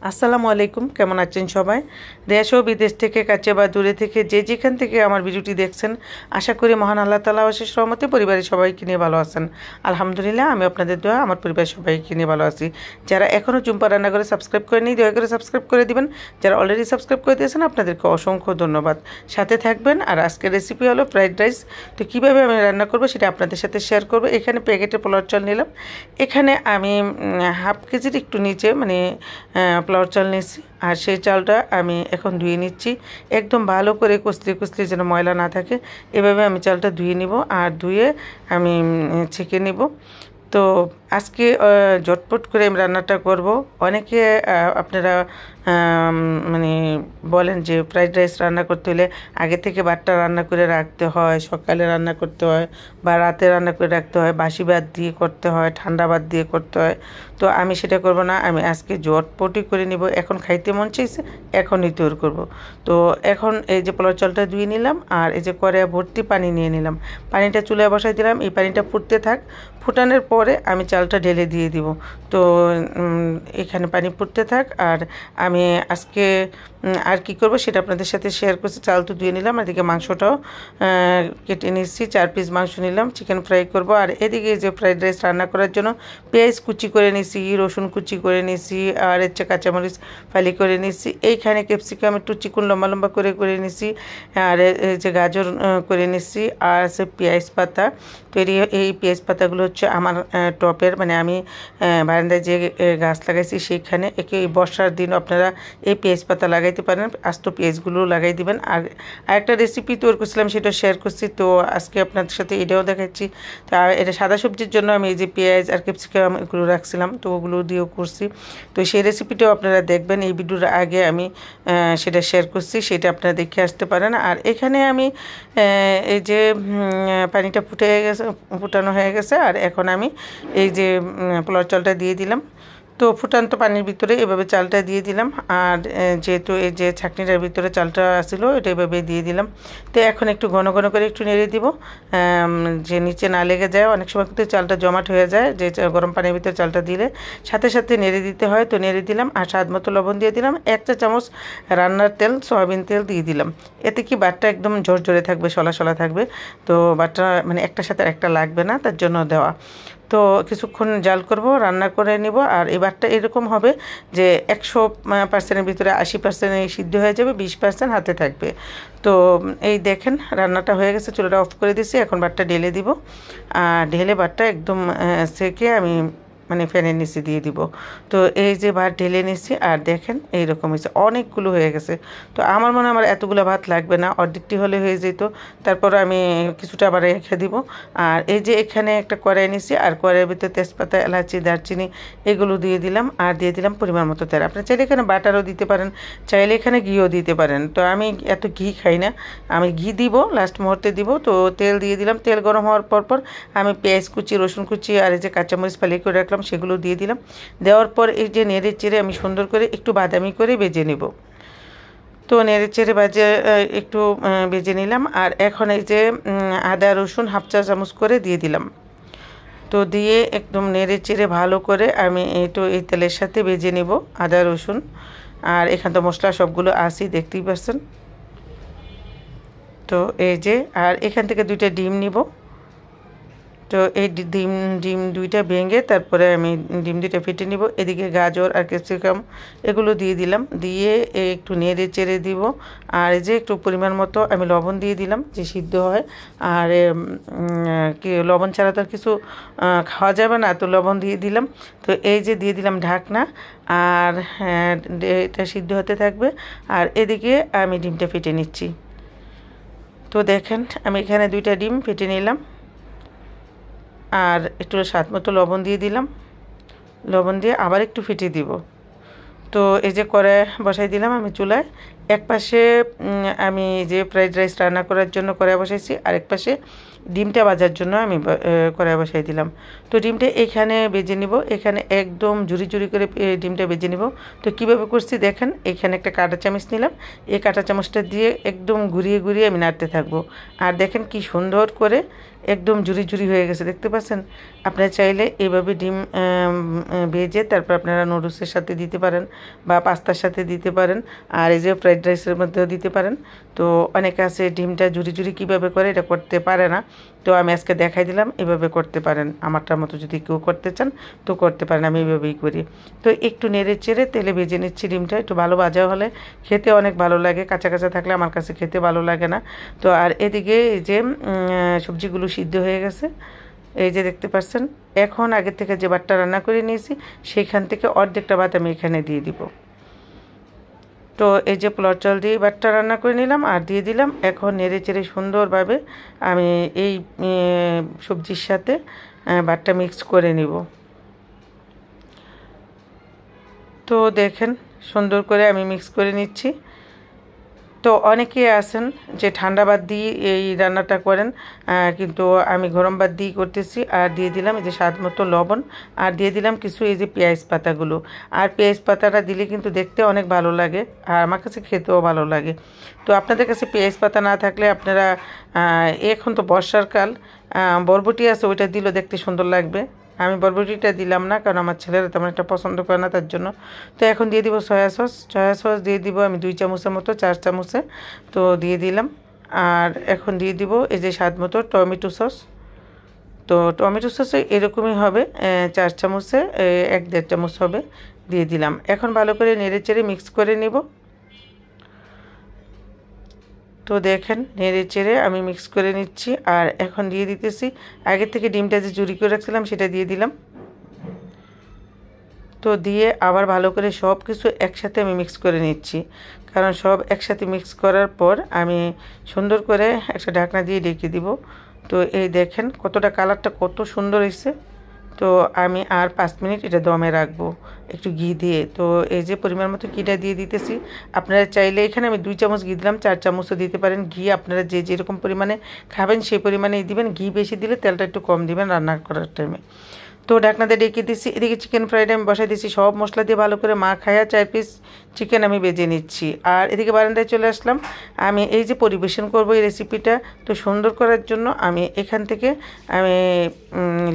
আসসালামু আলাইকুম, কেমন আছেন সবাই? দেশ ও বিদেশ থেকে, কাছে বা দূরে থেকে, যে যেখান থেকে আমার ভিডিওটি দেখছেন, আশা করি মহান আল্লাহ তাআলা অশেষ রহমতে পরিবারের সবাইকে নিয়ে ভালো আছেন। আলহামদুলিল্লাহ, আমি আপনাদের দোয়া আমার পরিবারের সবাইকে নিয়ে ভালো আছি। যারা এখনও জুম্পা রান্না করে সাবস্ক্রাইব করেনি, দয়া করে সাবস্ক্রাইব করে দিবেন। যারা অলরেডি সাবস্ক্রাইব করে দিয়েছেন, আপনাদেরকে অসংখ্য ধন্যবাদ। সাথে থাকবেন। আর আজকের রেসিপি হলো ফ্রাইড রাইস। তো কীভাবে আমি রান্না করবো সেটা আপনাদের সাথে শেয়ার করবো। এখানে প্যাকেটে পোলাওর চাল নিলাম। এখানে আমি হাফ কেজির একটু নিচে পোলাওর চাল নিচ্ছি। আর সেই চালটা আমি এখন ধুয়ে নিচ্ছি, একদম ভালো করে কষলে কষলে যেন ময়লা না থাকে। এভাবে আমি চালটা ধুয়ে নিব, আর ধুয়ে আমি ছেঁকে নিব। তো আজকে ঝটপট করে আমি রান্নাটা করব। অনেকে আপনারা মানে বলেন যে ফ্রাইড রাইস রান্না করতে হলে আগে থেকে ভাতটা রান্না করে রাখতে হয়, সকালে রান্না করতে হয়, বা রাতে রান্না করে রাখতে হয়, বাসি ভাত দিয়ে করতে হয়, ঠান্ডা ভাত দিয়ে করতে হয়। তো আমি সেটা করব না, আমি আজকে ঝটপটই করে নিব। এখন খাইতে মন চাইছে, এখনই তৈরি করব। তো এখন এই যে পোলাও চালটা ধুয়ে নিলাম, আর এই যে কড়াইয়ে ভর্তি পানি নিয়ে নিলাম। পানিটা চুলায় বসাই দিলাম। এই পানিটা ফুটতে থাক। ফুটানোর পরে আমি চালটা ঢেলে দিয়ে দিব। তো এখানে পানি ফুটতে থাক। আর আমি আজকে আর কি করব সেটা আপনাদের সাথে শেয়ার করছি। চাল তো ধুয়ে নিলাম, এদিকে মাংসটাও কেটে নিচ্ছি। 4 পিস মাংস নিলাম, চিকেন ফ্রাই করব। আর এদিকে যে ফ্রাইড রাইস রান্না করার জন্য পেঁয়াজ কুচি করে নিছি, রসুন কুচি করে নিছি, আর হচ্ছে কাঁচামরিচ ফালি করে নিছি। এইখানে ক্যাপসিকাম একটু চিকন লম্বা লম্বা করে করে নিছি, আর এই যে গাজর করে নিছি, আর আছে পেঁয়াজ পাতা। তো এই পেঁয়াজ পাতাগুলো হচ্ছে আমার টপের, মানে আমি বারান্দায় যে গাছ লাগাইছি সেইখানে। এই বর্ষার দিন আপনারা এই পেঁয়াজ পাতা লাগাইতে পারেন, আস্ত পেঁয়াজগুলো লাগাই দিবেন। আর আরেকটা রেসিপি তৈরি করছিলাম, সেটা শেয়ার করছি। তো আজকে আপনাদের সাথে এটাও দেখাচ্ছি। তা এটা সাদা সবজির জন্য আমি এই যে পেঁয়াজ আর ক্যাপসিকাম এগুলো রাখছিলাম, তো ওগুলো দিয়েও করছি। তো সেই রেসিপিটাও আপনারা দেখবেন। এই ভিডিওর আগে আমি সেটা শেয়ার করছি, সেটা আপনারা দেখে আসতে পারেন। আর এখানে আমি এই যে পানিটা ফুটানো হয়ে গেছে। আর এখন আমি এই যে পোলাও চালটা দিয়ে দিলাম। তো ফুটান্ত পানির ভিতরে এভাবে চালটা দিয়ে দিলাম। আর যেহেতু এই যে ছাঁকনিটার ভিতরে চালটা ছিল, এটা এভাবে দিয়ে দিলাম। তো এখন একটু ঘন ঘন করে একটু নেড়ে দিব, যে নিচে না লেগে যায়। অনেক সময় কিন্তু চালটা জমাট হয়ে যায়, যে গরম পানির ভিতরে চালটা দিলে সাথে সাথে নেড়ে দিতে হয়। তো নেড়ে দিলাম। আর স্বাদ মতো লবণ দিয়ে দিলাম। 1 চা চামচ রান্নার তেল, সয়াবিন তেল দিয়ে দিলাম। এতে কি ভাতটা একদম ঝরঝরে থাকবে, সলা সলা থাকবে। তো ভাতটা মানে একটার সাথে একটা লাগবে না, তার জন্য দেওয়া। তো কিছুক্ষণ জাল করব, রান্না করে নিব। আর এবারটা এরকম হবে যে 100%-এর ভিতরে 80% সিদ্ধ হয়ে যাবে, 20% হাতে থাকবে। তো এই দেখেন রান্নাটা হয়ে গেছে, চুলাটা অফ করে দিছি। এখন ভাতটা ঢেলে দিব। আর ঢেলে ভাতটা একদম সেকে আমি মানে ফ্যানের নিচে দিয়ে দিব। তো এই যে ভাত ঢেলে নিচ্ছি, আর দেখেন এইরকম হয়েছে, অনেকগুলো হয়ে গেছে। তো আমার মনে হয় আমার এতগুলো ভাত লাগবে না, অর্ধেকটি হলে হয়ে যেত। তারপর আমি কিছুটা আবার রেখে দিব। আর এই যে এখানে একটা কড়াই নিচ্ছি, আর কড়াইয়ের ভিতরে তেজপাতা, এলাচি, দারচিনি এগুলো দিয়ে দিলাম। আর দিয়ে দিলাম পরিমাণ মতো তেল। আপনার চাইলে এখানে বাটারও দিতে পারেন, চাইলে এখানে ঘিও দিতে পারেন। তো আমি এত ঘি খাই না, আমি ঘি দিব লাস্ট মুহূর্তে দিব। তো তেল দিয়ে দিলাম। তেল গরম হওয়ার পর আমি পেঁয়াজ কুচি, রসুন কুচি, আর এই যে কাঁচামরিচ ফালি করে রাখলাম সেগুলো দিয়ে দিলাম। দেওয়ার পর এই যে নেড়ে চেড়ে আমি সুন্দর করে একটু বাদামি করে ভেজে নেব। তো নেড়ে চেড়ে একটু ভেজে নিলাম। আর এখন এই যে আদা রসুন হাফ চা চামচ করে দিয়ে দিলাম। তো দিয়ে একদম নেড়ে চেড়ে ভালো করে আমি এই তেলের সাথে ভেজে নেব আদা রসুন। আর এখানে তো মশলা সবগুলো আসি, দেখতেই পাচ্ছেন। তো এই যে আর এখান থেকে 2টা ডিম নিব। তো এই ডিম 2টা ভেঙে তারপরে আমি ডিম 2টা ফেটে নিব। এদিকে গাজর আর ক্যাপসিকাম এগুলো দিয়ে দিলাম, দিয়ে একটু নেড়ে চেড়ে দিব। আর এই যে একটু পরিমাণ মতো আমি লবণ দিয়ে দিলাম, যে সিদ্ধ হয়। আর কি লবণ ছাড়া তো আর কিছু খাওয়া যাবে না, তো লবণ দিয়ে দিলাম। তো এই যে দিয়ে দিলাম ঢাকনা। আর এটা সিদ্ধ হতে থাকবে। আর এদিকে আমি ডিমটা ফেটে নিচ্ছি। তো দেখেন আমি এখানে 2টা ডিম ফেটে নিলাম। আর একটু স্বাদ মতো লবণ দিয়ে দিলাম। লবণ দিয়ে আবার একটু ফেটিয়ে দিব। তো এই যে কড়াই বসাই দিলাম আমি চুলায়। এক পাশে আমি যে ফ্রাইড রাইস রান্না করার জন্য কড়াই বসাইছি, আর এক পাশে ডিমটা ভাজার জন্য আমি কড়াই বসাই দিলাম। তো ডিমটা এখানে ভেজে নিব, এখানে একদম ঝুরি ঝুরি করে ডিমটা ভেজে নিব। তো কীভাবে করছি দেখেন, এখানে একটা কাঁটা চামচ নিলাম। এই কাঁটা চামচটা দিয়ে একদম ঘুরিয়ে ঘুরিয়ে আমি নাড়তে থাকবো। আর দেখেন কি সুন্দর করে একদম ঝুরি ঝুরি হয়ে গেছে, দেখতে পাচ্ছেন। আপনারা চাইলে এইভাবে ডিম ভেজে তারপর আপনারা নুডলসের সাথে দিতে পারেন বা পাস্তার সাথে দিতে পারেন, আর এই যে ফ্রাইড রাইসের মধ্যেও দিতে পারেন। তো অনেকে আছে ডিমটা ঝুরি ঝুরি কীভাবে করে এটা করতে পারে না, তো আমি আজকে দেখাই দিলাম এভাবে করতে পারেন। আমারটার মতো যদি কেউ করতে চান তো করতে পারেন, আমি এইভাবেই করি। তো একটু নেড়ে চেড়ে তেলে ভেজে নিচ্ছি ডিমটা, একটু ভালো ভাজা হলে খেতে অনেক ভালো লাগে, কাঁচা কাঁচা থাকলে আমার কাছে খেতে ভালো লাগে না। তো আর এদিকে এই যে সবজিগুলো সিদ্ধ হয়ে গেছে, এই যে দেখতে পাচ্ছেন। এখন আগের থেকে যে ভাতটা রান্না করে নিয়েছি সেইখান থেকে অর্ধেকটা ভাত আমি এখানে দিয়ে দিব। তো এই যে পোলাও চাল দিয়ে ভাতটা রান্না করে নিলাম আর দিয়ে দিলাম। এখন নেড়ে চেড়ে সুন্দরভাবে আমি এই সবজির সাথে ভাতটা মিক্স করে নিব। তো দেখেন সুন্দর করে আমি মিক্স করে নিচ্ছি। তো অনেকে আছেন যে ঠান্ডা ভাত দিয়ে এই রান্নাটা করেন, কিন্তু আমি গরম ভাত দিয়ে করতেছি। আর দিয়ে দিলাম এই যে স্বাদ মতো লবণ, আর দিয়ে দিলাম কিছু এই যে পেঁয়াজ পাতাগুলো। আর পেঁয়াজ পাতাটা দিলে কিন্তু দেখতে অনেক ভালো লাগে আর আমার কাছে খেতেও ভালো লাগে। তো আপনাদের কাছে পেঁয়াজ পাতা না থাকলে আপনারা এখন তো বর্ষার কাল, বরবটি আছে ওইটা দিলেও দেখতে সুন্দর লাগবে। আমি বরবটিটা দিলাম না, কারণ আমার ছেলেরা তেমন একটা পছন্দ করে না তার জন্য। তো এখন দিয়ে দিব সয়া সস। সয়া সস দিয়ে দিব আমি 2 চামচের মতো, 4 চামচে তো দিয়ে দিলাম। আর এখন দিয়ে দিব এই যে স্বাদ মতো টমেটো সস। তো টমেটো সস এরকমই হবে, 4 চামচে 1-1.5 চামচ হবে, দিয়ে দিলাম। এখন ভালো করে নেড়ে চেড়ে মিক্স করে নিব। তো দেখেন নেড়ে চেড়ে আমি মিক্স করে নিচ্ছি। আর এখন দিয়ে দিতেছি আগে থেকে ডিমটা যে জুড়ি করে রাখছিলাম সেটা দিয়ে দিলাম। তো দিয়ে আবার ভালো করে সব কিছু একসাথে আমি মিক্স করে নিচ্ছি, কারণ সব একসাথে মিক্স করার পর আমি সুন্দর করে একটা ঢাকনা দিয়ে ঢেকে দিব। তো এই দেখেন কতটা কালারটা কত সুন্দর হয়েছে। তো আমি আর 5 মিনিট এটা দমে রাখবো একটু ঘি দিয়ে। তো এই যে পরিমাণ মতো ঘিটা দিয়ে দিতেছি। আপনারা চাইলে এখানে আমি 2 চামচ ঘি দিলাম, 4 চামচও দিতে পারেন। ঘি আপনারা যে যেরকম পরিমাণে খাবেন সেই পরিমাণেই দিবেন। ঘি বেশি দিলে তেলটা একটু কম দিবেন রান্না করার টাইমে। তো ঢাকনা দিয়ে ডেকে দিচ্ছি। এদিকে চিকেন ফ্রাইড আমি বসাই দিচ্ছি, সব মশলা দিয়ে ভালো করে মাখায়া 4 পিস চিকেন আমি ভেজে নিচ্ছি। আর এদিকে বারান্দায় চলে আসলাম, আমি এই যে পরিবেশন করব এই রেসিপিটা। তো সুন্দর করার জন্য আমি এখান থেকে আমি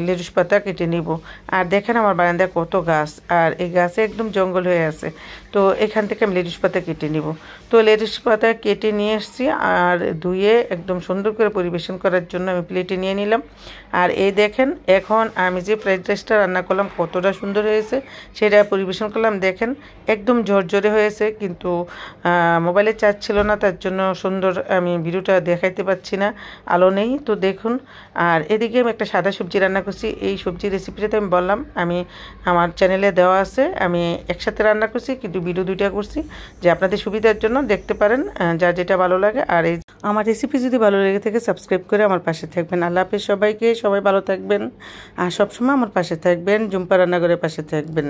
লেটুস পাতা কেটে নিব। আর দেখেন আমার বারান্দায় কত গাছ, আর এই গাছে একদম জঙ্গল হয়ে আছে। তো এখান থেকে আমি লেটুস পাতা কেটে নিব। তো লেটুস পাতা কেটে নিয়ে এসেছি আর ধুয়ে একদম সুন্দর করে পরিবেশন করার জন্য আমি প্লেটে নিয়ে নিলাম। আর এই দেখেন এখন আমি যে ফ্রাইড রাইসটা রান্না করলাম কতটা সুন্দর হয়েছে সেটা পরিবেশন করলাম। দেখেন একদম ঝরঝরে হয়েছে, কিন্তু মোবাইলে চার্জ ছিল না তার জন্য সুন্দর আমি ভিডিওটা দেখাইতে পাচ্ছি না, আলো নেই। তো দেখুন। আর এদিকে আমি একটা সাদা সবজি রান্না করছি। এই সবজির রেসিপিটাতে আমি বললাম আমি আমার চ্যানেলে দেওয়া আছে, আমি একসাথে রান্না করছি কিন্তু ভিডিও 2টা করছি যে আপনাদের সুবিধার জন্য দেখতে পারেন যার যেটা ভালো লাগে। আর এই আমার রেসিপি যদি ভালো লেগে থাকে সাবস্ক্রাইব করে আমার পাশে থাকবেন। আল্লাহ হাফেজ সবাইকে, সবাই ভালো থাকবেন আর সবসময় আমার পাশে থাকবেন। ঝুম্পা রান্নাঘরের পাশে থাকবেন।